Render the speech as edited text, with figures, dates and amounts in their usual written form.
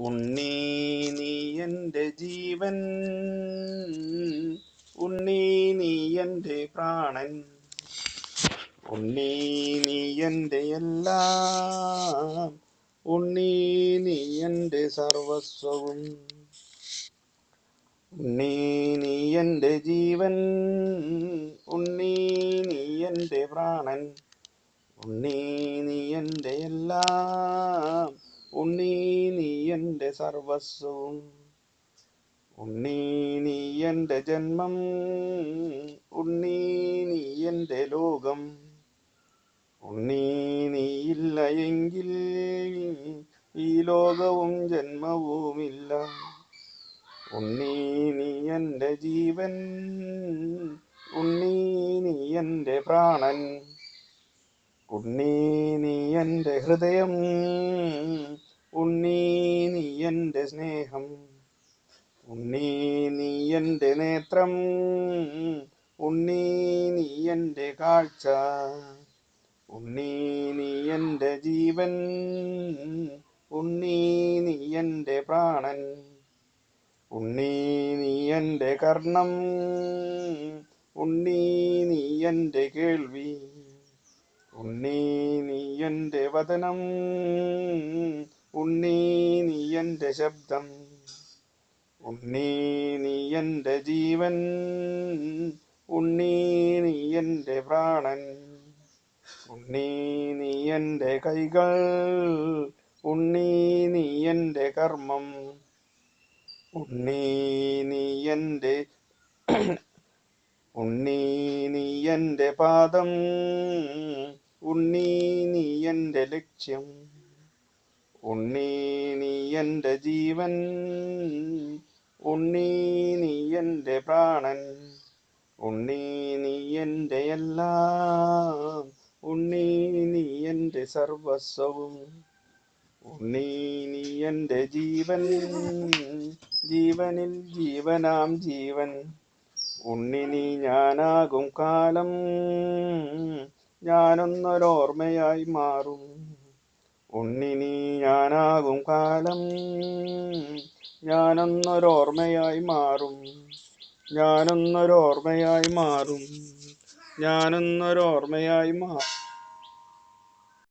ഉണ്ണീ നീ എൻ്റെ ജീവൻ, ഉണ്ണീ നീ എൻ്റെ പ്രാണൻ, ഉണ്ണീ നീ എൻ്റെ എല്ലാം, ഉണ്ണീ നീ എൻ്റെ സർവസ്വവും. ഉണ്ണീ നീ എൻ്റെ ജീവൻ, ഉണ്ണീ നീ എൻ്റെ പ്രാണൻ, ഉണ്ണീ നീ എൻ്റെ എല്ലാം, ഉണ്ണീ നീ എൻ്റെ സർവസ്വവും. ഉണ്ണീ നീ എൻ്റെ ജന്മം, ഉണ്ണീ നീ എൻ്റെ ലോകം, ഉണ്ണീ നീയില്ല എങ്കിൽ ഈ ലോകവും ജന്മവുമില്ല. ഉണ്ണീ നീ എൻ്റെ ജീവൻ, ഉണ്ണീ നീ എൻ്റെ പ്രാണൻ, ഉണ്ണീ നീ എൻ്റെ ഹൃദയം, ഉണ്ണീ നീ എൻ്റെ സ്നേഹം, ഉണ്ണീ നീ എൻ്റെ നേത്രം, ഉണ്ണീ നീ എൻ്റെ കാഴ്ച, ഉണ്ണീ നീ എൻ്റെ ജീവൻ, ഉണ്ണീ നീ എൻ്റെ പ്രാണൻ, ഉണ്ണീ നീ എൻ്റെ കർണം, ഉണ്ണീ നീ എൻ്റെ കേൾവി, ഉണ്ണീ നീ എൻ്റെ വദനം, ഉണ്ണീ നീ എൻ്റെ ശബ്ദം, ഉണ്ണീ നീ എൻ്റെ ജീവൻ, ഉണ്ണീ നീ എൻ്റെ പ്രാണൻ, ഉണ്ണീ നീ എൻ്റെ കൈകൾ, ഉണ്ണീ നീ എൻ്റെ കർമ്മം, ഉണ്ണീ നീ എൻ്റെ ഉണ്ണീ നീ എൻ്റെ പാദം, ഉണ്ണീ നീ എൻ്റെ ലക്ഷ്യം, ഉണ്ണീ നീ എൻ്റെ ജീവൻ, ഉണ്ണീ നീ എൻ്റെ പ്രാണൻ, ഉണ്ണീ നീ എൻ്റെ എല്ലാം, ഉണ്ണീ നീ എൻ്റെ സർവസ്വവും. ഉണ്ണീ നീ എൻ്റെ ജീവൻ, ജീവനിൽ ജീവനാം ജീവൻ, ഉണ്ണി നീ ഞാനാകും കാലം ഞാനൊന്നൊരോർമ്മയായി മാറും. ഉണ്ണി നീ ഞാനാകും കാലം ഞാനൊന്നൊരോർമ്മയായി മാറും, ഞാനൊന്നൊരോർമ്മയായി മാറും, ഞാനൊന്നൊരോർമ്മയായി മാറും.